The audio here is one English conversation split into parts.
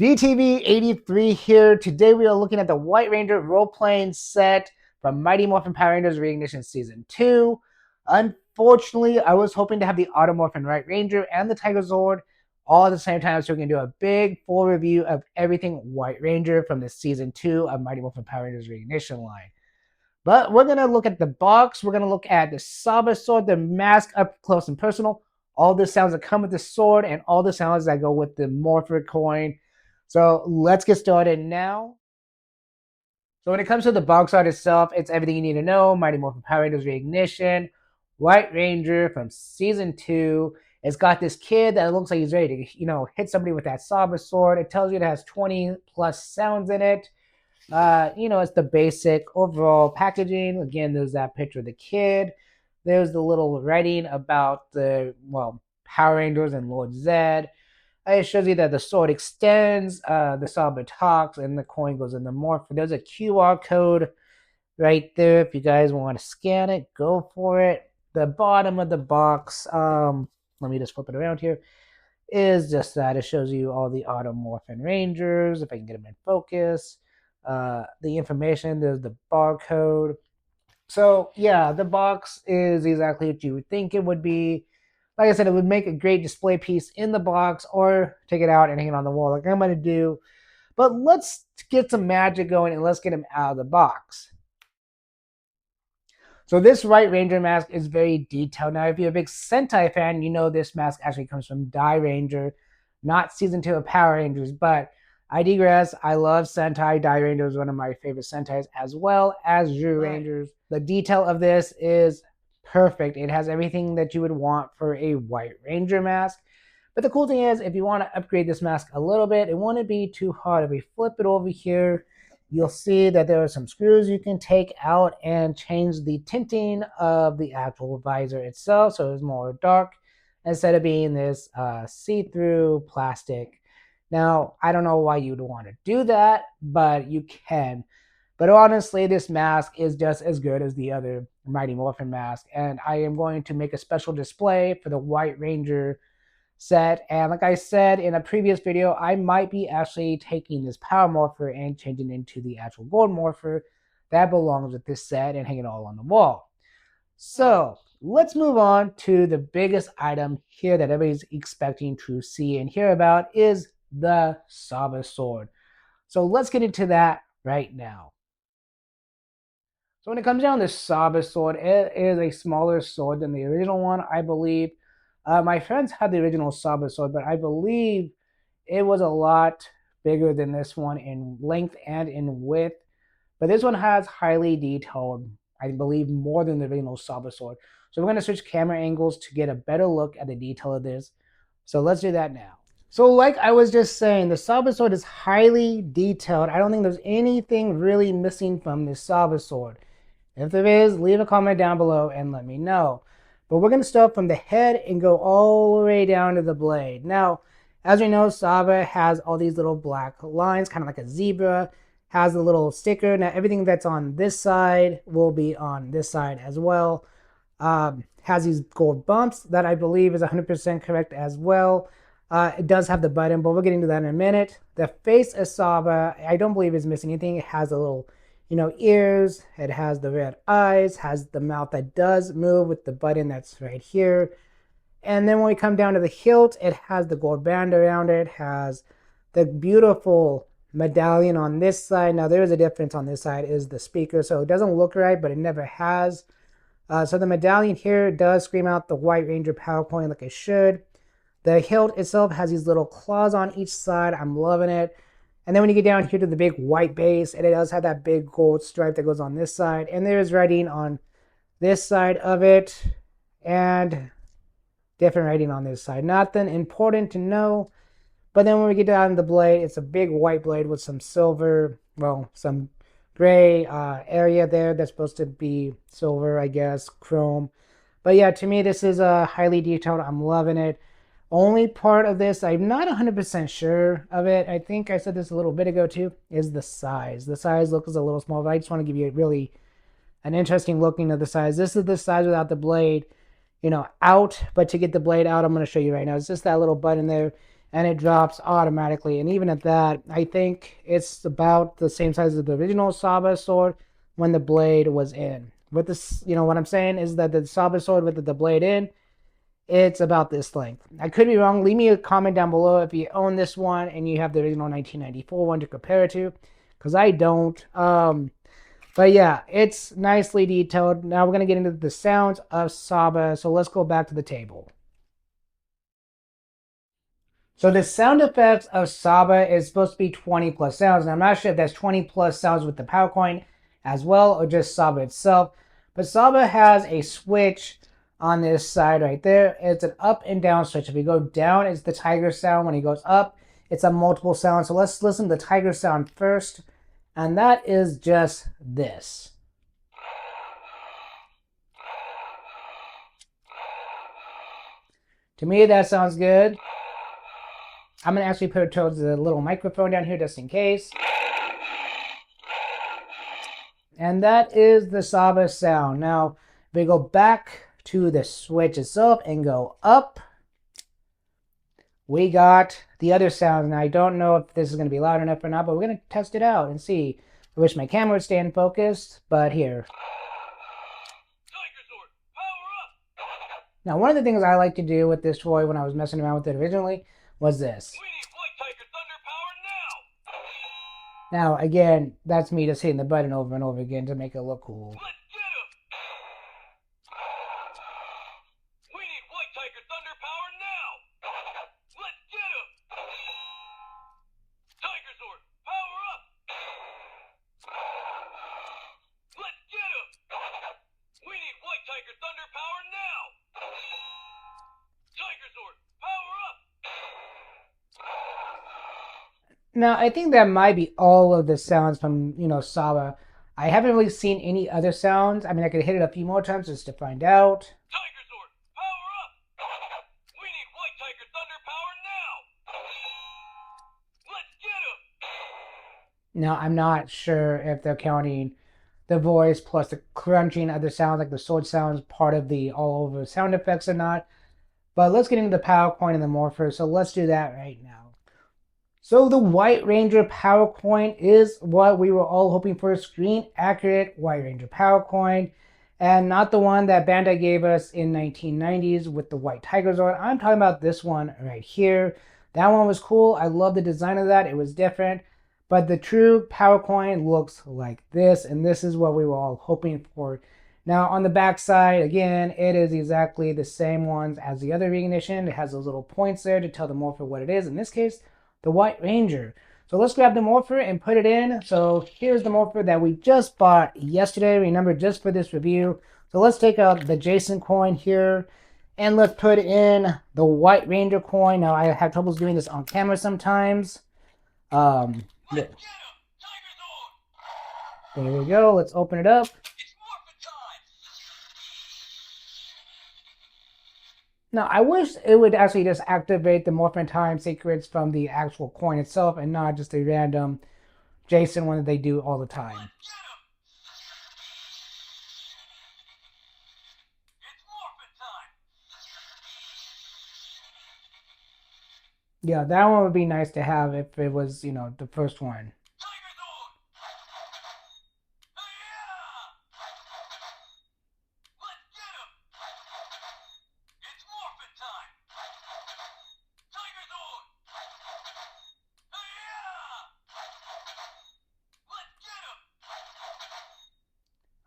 D.T.V 83 here. Today we are looking at the White Ranger role-playing set from Mighty Morphin Power Rangers Reignition Season 2. Unfortunately, I was hoping to have the Automorphin White Ranger and the Tiger Zord all at the same time, so we can do a big full review of everything White Ranger from the Season 2 of Mighty Morphin Power Rangers Reignition line. But we're going to look at the box. We're going to look at the Saba sword, the mask up close and personal, all the sounds that come with the sword, and all the sounds that go with the Morpher coin. So let's get started now. So when it comes to the box art itself, it's everything you need to know. Mighty Morphin Power Rangers Reignition, White Ranger from Season 2. It's got this kid that looks like he's ready to, hit somebody with that Saba sword. It tells you it has 20 plus sounds in it. It's the basic overall packaging. Again, there's that picture of the kid. There's the little writing about Power Rangers and Lord Zed. It shows you that the sword extends, the Saba talks, and the coin goes in the Morpher. There's a QR code right there. If you guys want to scan it, go for it. The bottom of the box, let me just flip it around here, is just that. It shows you all the Automorphin Rangers, if I can get them in focus. The information, there's the barcode. So, yeah, the box is exactly what you would think it would be. Like I said, it would make a great display piece in the box or take it out and hang it on the wall like I'm going to do. But let's get some magic going and let's get him out of the box. So this White Ranger mask is very detailed. Now, if you're a big Sentai fan, you know this mask actually comes from Die Ranger, not Season 2 of Power Rangers. But I digress. I love Sentai. Die Ranger is one of my favorite Sentais, as well as Zhu Rangers. The detail of this is perfect. It has everything that you would want for a White Ranger mask. But the cool thing is, if you want to upgrade this mask a little bit, it won't be too hard. If we flip it over here, you'll see that there are some screws you can take out and change the tinting of the actual visor itself, so it's more dark instead of being this see-through plastic. Now, I don't know why you'd want to do that, but you can. But honestly, this mask is just as good as the other Mighty Morphin mask, and I am going to make a special display for the White Ranger set. And like I said in a previous video, I might be actually taking this Power Morpher and changing it into the actual Gold Morpher that belongs with this set and hang it all on the wall. So let's move on to the biggest item here that everybody's expecting to see and hear about is the Saba sword. So let's get into that right now. So when it comes down to Saba sword, it is a smaller sword than the original one, I believe. My friends had the original Saba sword, but I believe it was a lot bigger than this one in length and in width. But this one has highly detailed, I believe, more than the original Saba sword. So we're going to switch camera angles to get a better look at the detail of this. So let's do that now. So like I was just saying, the Saba sword is highly detailed. I don't think there's anything really missing from this Saba sword. If there is, leave a comment down below and let me know. But we're going to start from the head and go all the way down to the blade. Now, as we know, Saba has all these little black lines, kind of like a zebra, has a little sticker. Now, everything that's on this side will be on this side as well. Has these gold bumps that I believe is 100% correct as well. It does have the button, but we're getting to that in a minute. The face of Saba, I don't believe is missing anything. It has a little ears, it has the red eyes, has the mouth that does move with the button that's right here. And then when we come down to the hilt, it has the gold band around it, has the beautiful medallion on this side. Now there is a difference on this side, is the speaker, so it doesn't look right, but it never has. So the medallion here does scream out the White Ranger power coin like it should. The hilt itself has these little claws on each side. I'm loving it. And then when you get down here to the big white base, and it does have that big gold stripe that goes on this side. And there's writing on this side of it, and different writing on this side. Nothing important to know. But then when we get down the blade, it's a big white blade with some silver, some gray area there that's supposed to be silver, I guess, chrome. But yeah, to me, this is highly detailed. I'm loving it. Only part of this, I'm not 100% sure of it. I think I said this a little bit ago too, is the size. The size looks a little small, but I just want to give you really an interesting looking of the size. This is the size without the blade, out. But to get the blade out, I'm going to show you right now. It's just that little button there. and it drops automatically. And even at that, I think it's about the same size as the original Saba sword when the blade was in. With this, what I'm saying is that the Saba sword with the blade in, it's about this length. I could be wrong. Leave me a comment down below if you own this one and you have the original 1994 one to compare it to, because I don't. But yeah, it's nicely detailed. Now we're going to get into the sounds of Saba. So let's go back to the table. So the sound effects of Saba is supposed to be 20 plus sounds. And I'm not sure if that's 20 plus sounds with the power coin as well or just Saba itself. But Saba has a switch on this side right there. It's an up and down switch. If we go down, it's the tiger sound. When he goes up, it's a multiple sound. So let's listen to the tiger sound first. And that is just this. To me, that sounds good. I'm going to actually put it towards the little microphone down here just in case. And that is the Saba sound. Now, if we go back to the switch itself and go up, we got the other sounds. Now, I don't know if this is going to be loud enough or not, but we're going to test it out and see. I wish my camera would stay in focus, but here. Now, one of the things I like to do with this toy when I was messing around with it originally was this. Now, again, that's me just hitting the button over and over again to make it look cool. Now, I think that might be all of the sounds from, Saba. I haven't really seen any other sounds. I mean, I could hit it a few more times just to find out. Tiger Sword, power up! We need White Tiger Thunder power now! Let's get him! Now, I'm not sure if they're counting the voice plus the crunching other sounds, like the sword sounds, part of the all over sound effects or not. But let's get into the power coin and the Morpher. So let's do that right now. So the White Ranger Power Coin is what we were all hoping for, a screen accurate White Ranger Power Coin, and not the one that Bandai gave us in 1990s with the White Tigers on. I'm talking about this one right here. That one was cool. I love the design of that. It was different. But the true Power Coin looks like this, and this is what we were all hoping for. Now on the back side, again, it is exactly the same ones as the other Reignition. It has those little points there to tell the Morpher what it is. In this case, the White Ranger. So let's grab the Morpher and put it in. So here's the Morpher that we just bought yesterday, remember, just for this review. So let's take out the Jason coin here and let's put in the White Ranger coin. Now I have troubles doing this on camera sometimes. There we go. Let's open it up. Now, I wish it would actually just activate the Morphin Time secrets from the actual coin itself and not just a random Jason one that they do all the time. Yeah, that one would be nice to have if it was, the first one.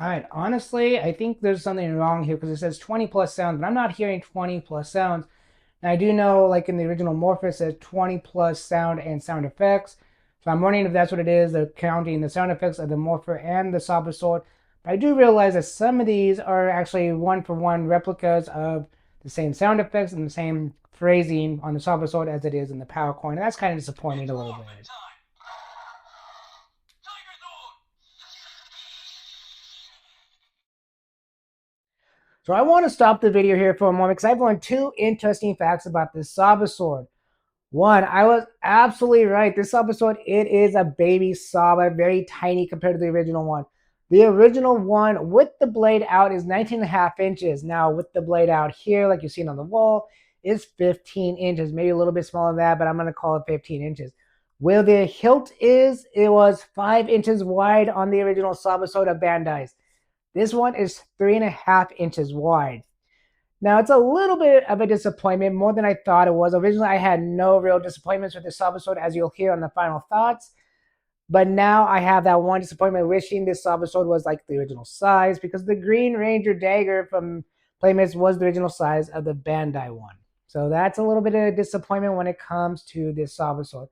All right, honestly, I think there's something wrong here because it says 20 plus sounds, but I'm not hearing 20 plus sounds. And I do know, like in the original Morpher, it says 20 plus sound and sound effects. So I'm wondering if that's what it is. They're counting the sound effects of the Morpher and the Saba sword. But I do realize that some of these are actually one-for-one replicas of the same sound effects and the same phrasing on the Saba sword as it is in the Power Coin. And that's kind of disappointing a little bit. So I want to stop the video here for a moment because I've learned two interesting facts about this Saba sword. One, I was absolutely right. This Saba sword, it is a baby Saba, very tiny compared to the original one. The original one with the blade out is 19.5 inches. Now with the blade out here, like you've seen on the wall, is 15 inches, maybe a little bit smaller than that, but I'm going to call it 15 inches. Where the hilt is, it was 5 inches wide on the original Saba Soda Bandai's. This one is 3.5 inches wide. Now, it's a little bit of a disappointment, more than I thought it was. Originally, I had no real disappointments with this Saba Soda, as you'll hear on the final thoughts. But now I have that one disappointment, wishing this Saba Sword was like the original size, because the Green Ranger dagger from Playmates was the original size of the Bandai one. So that's a little bit of a disappointment when it comes to this Saba Sword.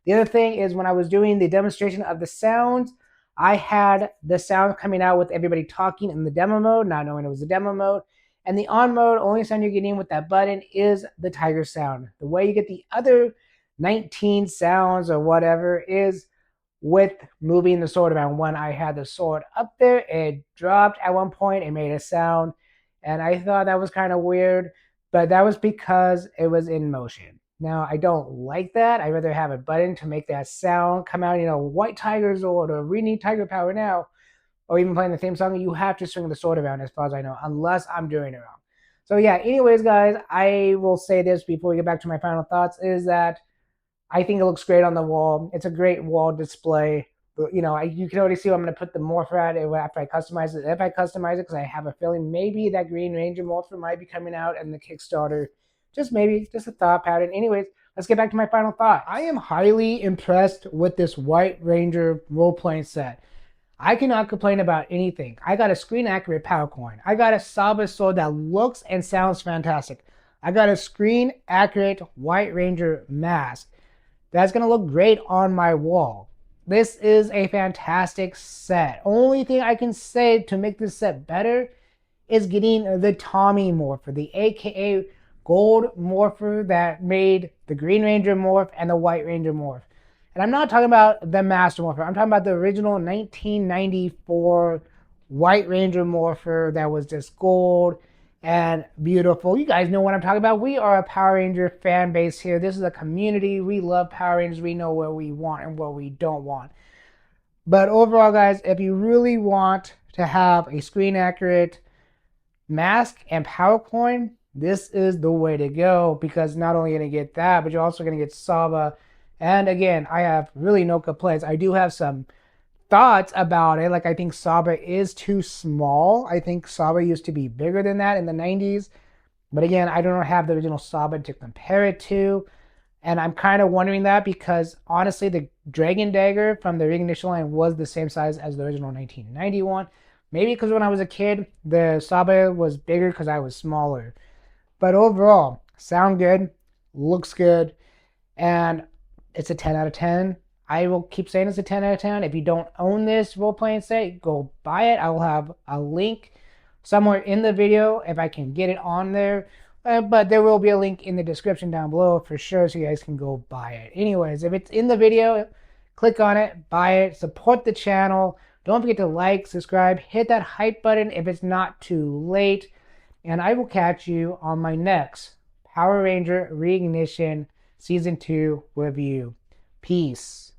The other thing is, when I was doing the demonstration of the sounds, I had the sound coming out with everybody talking in the demo mode, not knowing it was a demo mode. And the on mode, only sound you're getting with that button is the tiger sound. The way you get the other 19 sounds or whatever is with moving the sword around. When I had the sword up there, it dropped at one point, it made a sound, and I thought that was kind of weird, but that was because it was in motion. Now, I don't like that. I'd rather have a button to make that sound come out, White Tiger Sword, or we need Tiger Power now, or even playing the theme song. You have to swing the sword around, as far as I know, unless I'm doing it wrong. So yeah, anyways, guys, I will say this before we get back to my final thoughts, is that I think it looks great on the wall. It's a great wall display. You can already see where I'm going to put the Morpher at after I customize it. If I customize it, because I have a feeling maybe that Green Ranger Morpher might be coming out in the Kickstarter. Just maybe, just a thought pattern. Anyways, let's get back to my final thought. I am highly impressed with this White Ranger role-playing set. I cannot complain about anything. I got a screen accurate power coin. I got a Saba sword that looks and sounds fantastic. I got a screen accurate White Ranger mask that's going to look great on my wall. This is a fantastic set. Only thing I can say to make this set better is getting the Tommy Morpher, the AKA Gold Morpher that made the Green Ranger morph and the White Ranger morph. And I'm not talking about the Master Morpher. I'm talking about the original 1994 White Ranger Morpher that was just gold and beautiful. You guys know what I'm talking about. We are a Power Ranger fan base here. This is a community. We love Power Rangers. We know what we want and what we don't want. But overall, guys, if you really want to have a screen accurate mask and power coin, this is the way to go, because not only are you going to get that, but you're also going to get Saba. And again, I have really no complaints. I do have some thoughts about it. Like, I think Saba is too small. I think Saba used to be bigger than that in the 90s. But again, I don't have the original Saba to compare it to. And I'm kind of wondering that, because honestly, the Dragon Dagger from the Reignition line was the same size as the original 1991. Maybe because when I was a kid, the Saba was bigger because I was smaller. But overall, sound good, looks good, and it's a 10 out of 10. I will keep saying it's a 10 out of 10. If you don't own this role-playing set, go buy it. I will have a link somewhere in the video if I can get it on there. But there will be a link in the description down below for sure, so you guys can go buy it. Anyways, if it's in the video, click on it, buy it, support the channel. Don't forget to like, subscribe, hit that hype button if it's not too late. And I will catch you on my next Power Ranger Reignition Season 2 review. Peace.